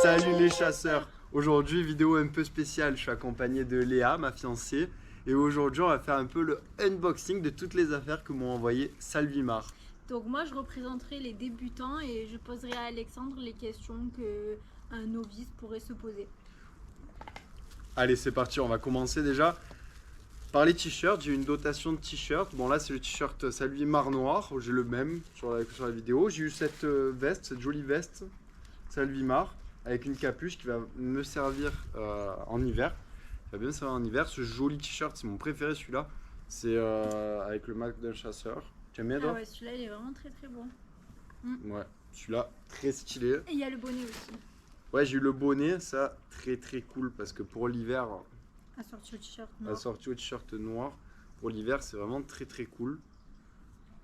Salut les chasseurs. Aujourd'hui, vidéo un peu spéciale. Je suis accompagné de Léa, ma fiancée. Et aujourd'hui, on va faire un peu le unboxing de toutes les affaires que m'ont envoyé Salvimar. Donc moi, je représenterai les débutants et je poserai à Alexandre les questions qu'un novice pourrait se poser. Allez, c'est parti. On va commencer déjà par les t-shirts. J'ai une dotation de t-shirts. Bon, là, c'est le t-shirt Salvimar noir. J'ai le même sur la vidéo. J'ai eu cette veste, cette jolie veste Salvimar avec une capuche qui va me servir en hiver. Ça va bien me servir en hiver. Ce joli t-shirt, c'est mon préféré celui-là. C'est avec le masque d'un chasseur. Tu aimes bien, toi? Ah ouais, celui-là, il est vraiment très très bon. Ouais, celui-là, très stylé. Et il y a le bonnet aussi. Ouais, j'ai eu le bonnet, ça, très très cool parce que pour l'hiver, Assorti au t-shirt noir. assorti au t-shirt noir, pour l'hiver, c'est vraiment très très cool.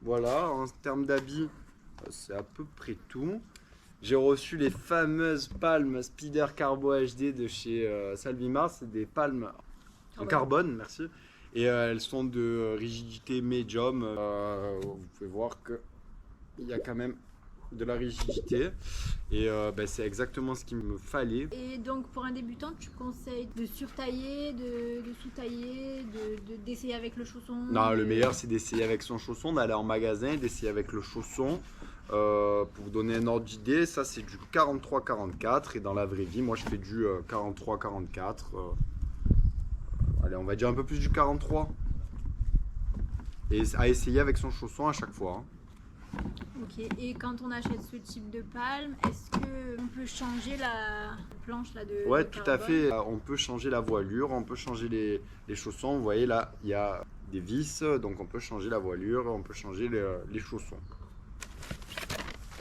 Voilà, en termes d'habits, c'est à peu près tout. J'ai reçu les fameuses palmes Spider Carbo HD de chez Salvimar. C'est des palmes en carbone, merci. Et elles sont de rigidité médium. Vous pouvez voir qu'il y a quand même de la rigidité. Et c'est exactement ce qu'il me fallait. Et donc pour un débutant, tu conseilles de surtailler, de sous-tailler, d'essayer avec le chausson? Non, le meilleur c'est d'essayer avec son chausson, d'aller en magasin, d'essayer avec le chausson. Pour vous donner un ordre d'idée, ça c'est du 43-44 et dans la vraie vie, moi je fais du 43-44. Allez, on va dire un peu plus du 43. Et à essayer avec son chausson à chaque fois. Hein. Ok, et quand on achète ce type de palme, est-ce qu'on peut changer la planche là de Ouais, de tout à carbone? fait. On peut changer la voilure, on peut changer les chaussons. Vous voyez là, il y a des vis, donc on peut changer la voilure, on peut changer les chaussons.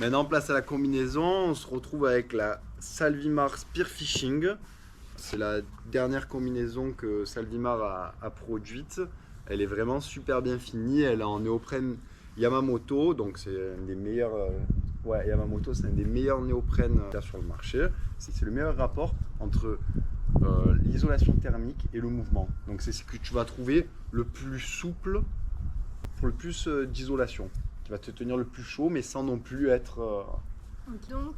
Maintenant, place à la combinaison, on se retrouve avec la Salvimar Spearfishing. C'est la dernière combinaison que Salvimar a produite. Elle est vraiment super bien finie. Elle est en néoprène Yamamoto, donc c'est un des meilleurs. Yamamoto, c'est un des meilleurs néoprènes sur le marché. C'est le meilleur rapport entre l'isolation thermique et le mouvement. Donc c'est ce que tu vas trouver le plus souple pour le plus d'isolation, qui va te tenir le plus chaud, mais sans non plus être. Donc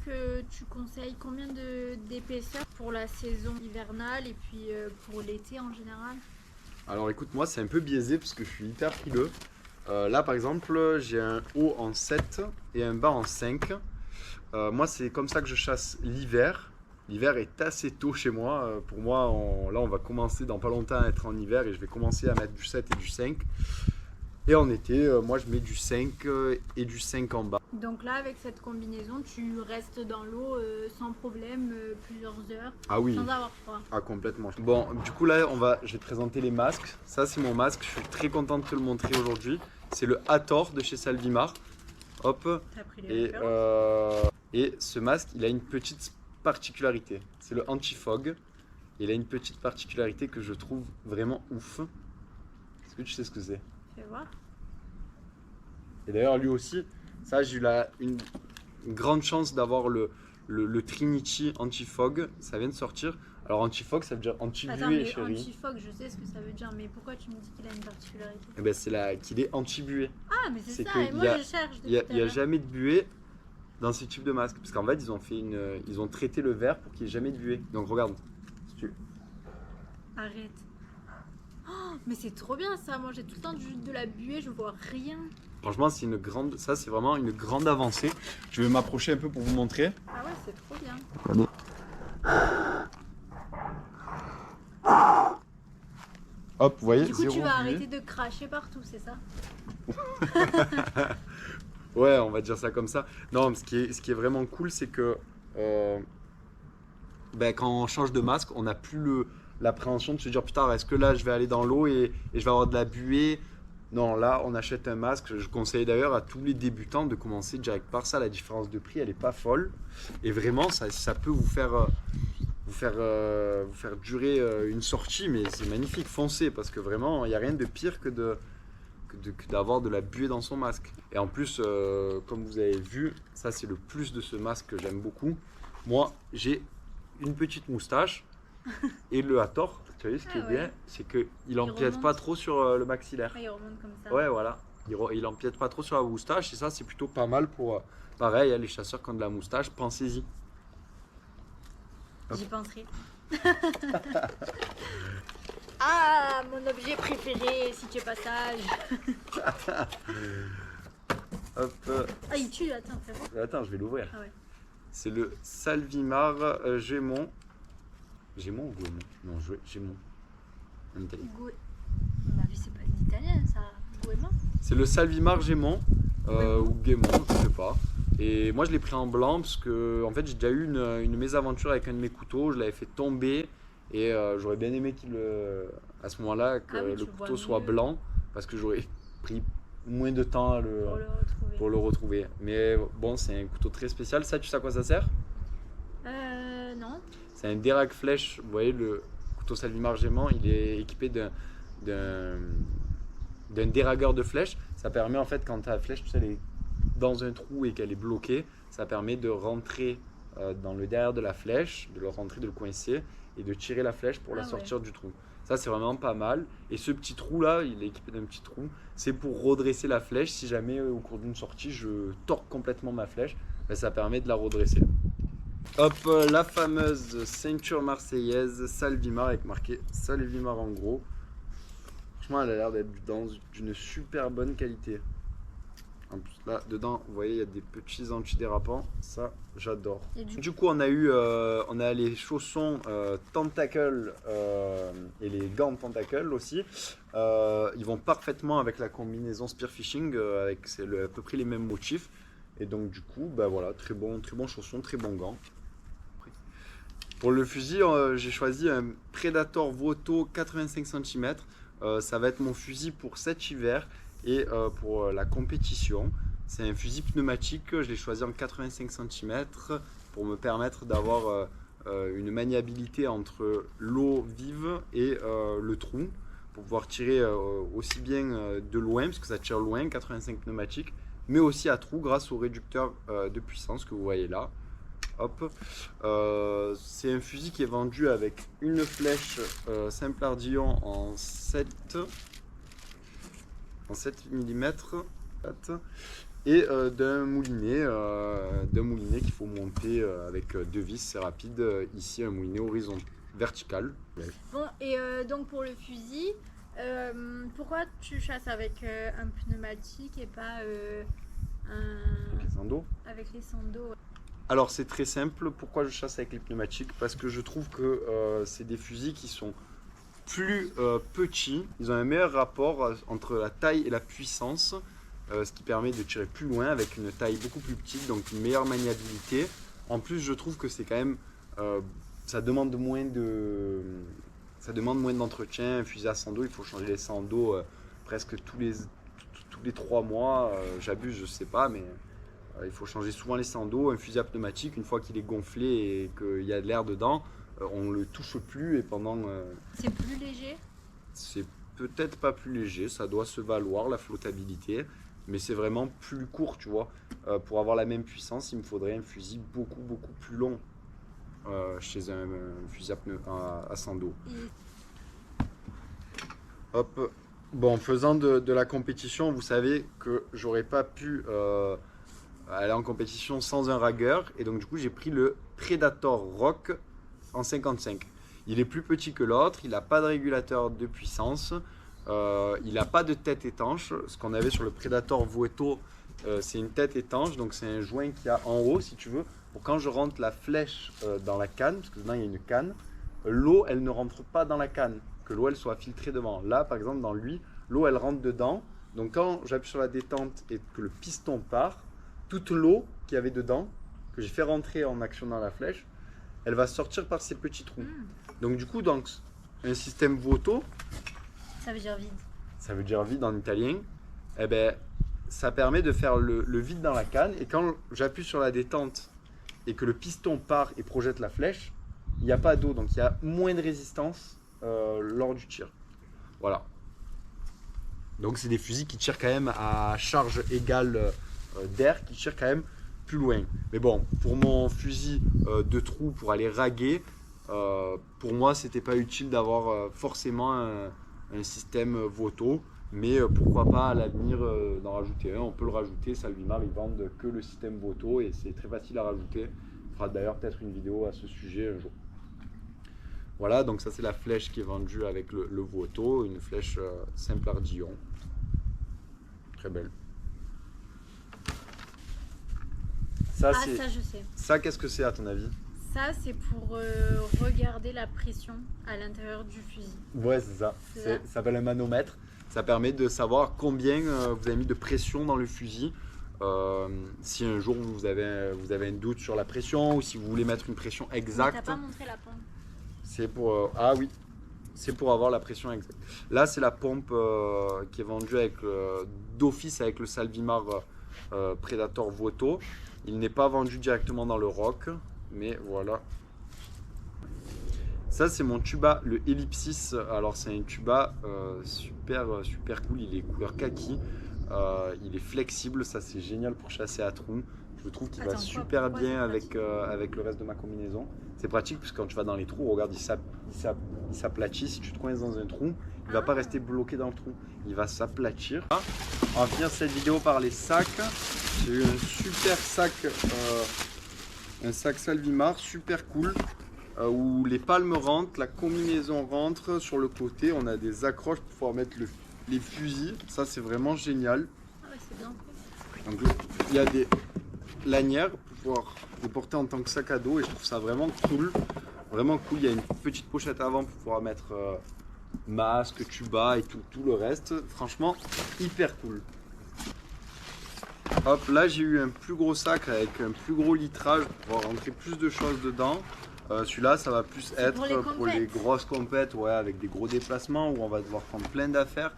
tu conseilles combien d'épaisseur pour la saison hivernale et puis pour l'été en général? Alors écoute, moi c'est un peu biaisé parce que je suis hyper frileux. Là par exemple, j'ai un haut en 7 et un bas en 5. Moi c'est comme ça que je chasse l'hiver. L'hiver est assez tôt chez moi. Pour moi, là on va commencer dans pas longtemps à être en hiver et je vais commencer à mettre du 7 et du 5. Et en été, moi je mets du 5 et du 5 en bas. Donc là, avec cette combinaison, tu restes dans l'eau sans problème plusieurs heures, Ah oui. sans avoir froid. Ah complètement. Bon, du coup là, je vais te présenter les masques. Ça c'est mon masque, je suis très content de te le montrer aujourd'hui. C'est le Hathor de chez Salvimar. Hop. T'as pris les Et ce masque, il a une petite particularité. C'est le anti-fog. Il a une petite particularité que je trouve vraiment ouf. Est-ce que tu sais ce que c'est? Fais voir. Et d'ailleurs, lui aussi, ça, j'ai eu une grande chance d'avoir le Trinity Anti-Fog. Ça vient de sortir. Alors, Anti-Fog, ça veut dire Attends, anti-buée, mais chérie. anti-fog, je sais ce que ça veut dire, mais pourquoi tu me dis qu'il a une particularité? Eh ben, c'est qu'il est anti-buée. Ah, mais c'est ça, que et moi je cherche Il n'y depuis tout à a l'heure. jamais de buée dans ce type de masque. Parce qu'en fait, ils ont traité le verre pour qu'il n'y ait jamais de buée. Donc, regarde. Si tu- Arrête. Oh, mais c'est trop bien ça, moi j'ai tout le temps de la buée, je vois rien. Franchement, ça, c'est vraiment une grande avancée. Je vais m'approcher un peu pour vous montrer. Ah ouais, c'est trop bien. Regardez. Hop, vous voyez, Du coup, zéro tu vas buée. arrêter de cracher partout, c'est ça? Ouais, on va dire ça comme ça. Non, mais ce qui est vraiment cool, c'est que quand on change de masque, on n'a plus l'appréhension de se dire putain, est-ce que là je vais aller dans l'eau et je vais avoir de la buée? Non, là on achète un masque. Je conseille d'ailleurs à tous les débutants de commencer direct par ça. La différence de prix, elle est pas folle. Et vraiment, ça peut vous faire durer une sortie, mais c'est magnifique. Foncez, parce que vraiment, il n'y a rien de pire que d'avoir de la buée dans son masque. Et en plus, comme vous avez vu, ça c'est le plus de ce masque que j'aime beaucoup. Moi, j'ai une petite moustache et le Hathor, tu vois, ce qui est bien, c'est qu'il empiète pas trop sur le maxillaire. Ah, il remonte comme ça. Ouais, voilà. Il empiète pas trop sur la moustache et ça, c'est plutôt pas mal pour, pareil, les chasseurs qui ont de la moustache, pensez-y. J'y penserai. Ah, mon objet préféré, si tu es pas sage. Hop. Ah, il tue, attends, fais voir. Attends, je vais l'ouvrir. Ah ouais. C'est le Salvimar Gémon. Gémon ou Gaumont? Non, Gémon. En italien. On a vu, c'est pas l'italien, ça. Goémon. C'est le Salvimar Gémon ou Guémon, je sais pas. Et moi je l'ai pris en blanc parce que en fait j'ai déjà eu une mésaventure avec un de mes couteaux, je l'avais fait tomber et j'aurais bien aimé à ce moment-là que le couteau soit blanc parce que j'aurais pris moins de temps à pour le retrouver. Mais bon, c'est un couteau très spécial. Ça, tu sais à quoi ça sert? Non. C'est un dérague flèche. Vous voyez, le couteau Salvimar Gémant, il est équipé d'un déragueur de flèche. Ça permet en fait, quand ta flèche, tu sais, elle est dans un trou et qu'elle est bloquée, ça permet de rentrer dans le derrière de la flèche, de le rentrer, de le coincer et de tirer la flèche pour la sortir du trou. Ça, c'est vraiment pas mal. Et ce petit trou là, il est équipé d'un petit trou. C'est pour redresser la flèche. Si jamais au cours d'une sortie, je torque complètement ma flèche, ben, ça permet de la redresser. Hop, la fameuse ceinture marseillaise Salvimar avec marqué Salvimar en gros. Franchement, elle a l'air d'être d'une super bonne qualité. En plus, là, dedans, vous voyez, il y a des petits antidérapants. Ça, j'adore. Du coup, on a les chaussons Tentacle et les gants Tentacle aussi. Ils vont parfaitement avec la combinaison Spearfishing, avec à peu près les mêmes motifs. Et donc, du coup, bah voilà, très bon chausson, très bon gant. Pour le fusil, j'ai choisi un Predator Voto 85 cm. Ça va être mon fusil pour cet hiver. Et pour la compétition, c'est un fusil pneumatique, je l'ai choisi en 85 cm pour me permettre d'avoir une maniabilité entre l'eau vive et le trou, pour pouvoir tirer aussi bien de loin, parce que ça tire loin, 85 pneumatique, mais aussi à trou grâce au réducteur de puissance que vous voyez là. Hop. C'est un fusil qui est vendu avec une flèche simple ardillon en 7 mm et d'un moulinet qu'il faut monter avec deux vis, c'est rapide. Ici, un moulinet vertical. Bon, et donc pour le fusil, pourquoi tu chasses avec un pneumatique et pas avec les sandos? Alors c'est très simple, pourquoi je chasse avec les pneumatiques? Parce que je trouve que c'est des fusils qui sont plus petits, ils ont un meilleur rapport entre la taille et la puissance, ce qui permet de tirer plus loin avec une taille beaucoup plus petite, donc une meilleure maniabilité. En plus, je trouve que c'est quand même, ça demande moins d'entretien. Un fusil à sando, il faut changer les sandos presque tous les 3 mois. J'abuse, je sais pas, mais il faut changer souvent les sandos. Un fusil à pneumatique, une fois qu'il est gonflé et qu'il y a de l'air dedans, on le touche plus et pendant... C'est plus léger? C'est peut-être pas plus léger, ça doit se valoir la flottabilité, mais c'est vraiment plus court, tu vois. Pour avoir la même puissance, il me faudrait un fusil beaucoup plus long chez un fusil à sando. Hop. Bon, faisant de la compétition, vous savez que j'aurais pas pu aller en compétition sans un ragueur, et donc du coup j'ai pris le Predator Rock en 55. Il est plus petit que l'autre, il n'a pas de régulateur de puissance, il n'a pas de tête étanche. Ce qu'on avait sur le Predator Voto, c'est une tête étanche, donc c'est un joint qu'il y a en haut, si tu veux, pour quand je rentre la flèche dans la canne, parce que dedans il y a une canne, l'eau elle ne rentre pas dans la canne, que l'eau elle soit filtrée devant. Là par exemple dans lui, l'eau elle rentre dedans, donc quand j'appuie sur la détente et que le piston part, toute l'eau qu'il y avait dedans, que j'ai fait rentrer en actionnant la flèche, elle va sortir par ces petits trous. Donc du coup, dans un système Voto, ça veut dire vide. Ça veut dire vide en italien. Eh ben, ça permet de faire le vide dans la canne. Et quand j'appuie sur la détente et que le piston part et projette la flèche, il n'y a pas d'eau. Donc il y a moins de résistance lors du tir. Voilà. Donc c'est des fusils qui tirent quand même à charge égale d'air, qui tirent quand même plus loin. Mais bon, pour mon fusil de trou pour aller raguer, pour moi c'était pas utile d'avoir forcément un système Voto, mais pourquoi pas à l'avenir d'en rajouter un. On peut le rajouter, Salvimar ils vendent que le système Voto et c'est très facile à rajouter. On fera d'ailleurs peut-être une vidéo à ce sujet un jour. Voilà, donc ça c'est la flèche qui est vendue avec le Vuotto, une flèche simple ardillon. Très belle. Ça, Ah, ça je sais. Ça, qu'est-ce que c'est à ton avis? Ça, c'est pour regarder la pression à l'intérieur du fusil. Ouais, c'est ça. Ça s'appelle un manomètre. Ça permet de savoir combien vous avez mis de pression dans le fusil. Si un jour vous avez un doute sur la pression ou si vous voulez mettre une pression exacte. Mais t'as pas montré la pompe. C'est pour ah oui, c'est pour avoir la pression exacte. Là, c'est la pompe qui est vendue avec d'office avec le Salvimar Predator Vuotto. Il n'est pas vendu directement dans le Rock, mais voilà. Ça, c'est mon tuba, le Ellipsis. Alors, c'est un tuba super cool. Il est couleur kaki. Il est flexible. Ça, c'est génial pour chasser à tronc. Je trouve qu'il va super bien avec le reste de ma combinaison. C'est pratique parce que quand tu vas dans les trous, regarde, il s'aplatit. Si tu te coinces dans un trou, il ne va pas rester bloqué dans le trou. Il va s'aplatir. On va finir cette vidéo par les sacs. J'ai eu un super sac, un sac Salvimar, super cool. Où les palmes rentrent, la combinaison rentre. Sur le côté, on a des accroches pour pouvoir mettre les fusils. Ça, c'est vraiment génial. Ah ouais, c'est bien. Donc, il y a des lanières pour pouvoir les porter en tant que sac à dos et je trouve ça vraiment cool. Vraiment cool. Il y a une petite pochette avant pour pouvoir mettre masque, tuba et tout le reste. Franchement, hyper cool. Hop, là j'ai eu un plus gros sac avec un plus gros litrage pour pouvoir rentrer plus de choses dedans. Celui-là, ça va plus être pour les grosses compètes, ouais, avec des gros déplacements où on va devoir prendre plein d'affaires.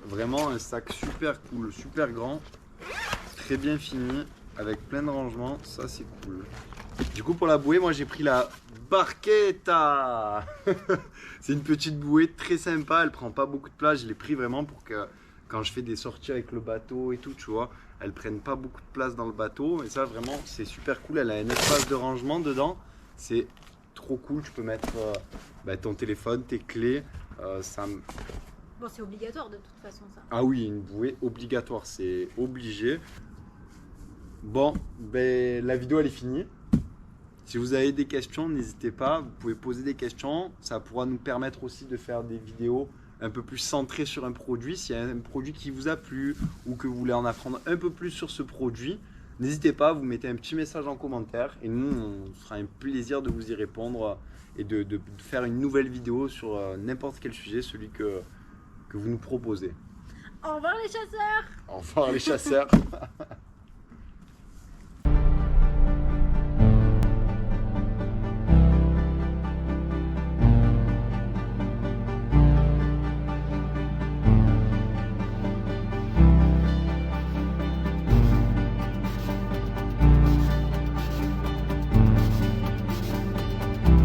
Vraiment un sac super cool, super grand, très bien fini, avec plein de rangements, ça c'est cool. Du coup pour la bouée, moi j'ai pris la Barchetta. C'est une petite bouée très sympa, elle prend pas beaucoup de place, je l'ai pris vraiment pour que quand je fais des sorties avec le bateau et tout, tu vois, elles prennent pas beaucoup de place dans le bateau. Et ça vraiment c'est super cool, elle a un espace de rangement dedans, c'est trop cool, tu peux mettre ton téléphone, tes clés, Bon, c'est obligatoire de toute façon ça. Ah oui, une bouée obligatoire, c'est obligé. Bon, la vidéo elle est finie. Si vous avez des questions, n'hésitez pas, vous pouvez poser des questions. Ça pourra nous permettre aussi de faire des vidéos un peu plus centrées sur un produit. S'il y a un produit qui vous a plu ou que vous voulez en apprendre un peu plus sur ce produit, n'hésitez pas, vous mettez un petit message en commentaire et nous, on fera un plaisir de vous y répondre et de faire une nouvelle vidéo sur n'importe quel sujet, celui que vous nous proposez. Au revoir les chasseurs! Au revoir les chasseurs.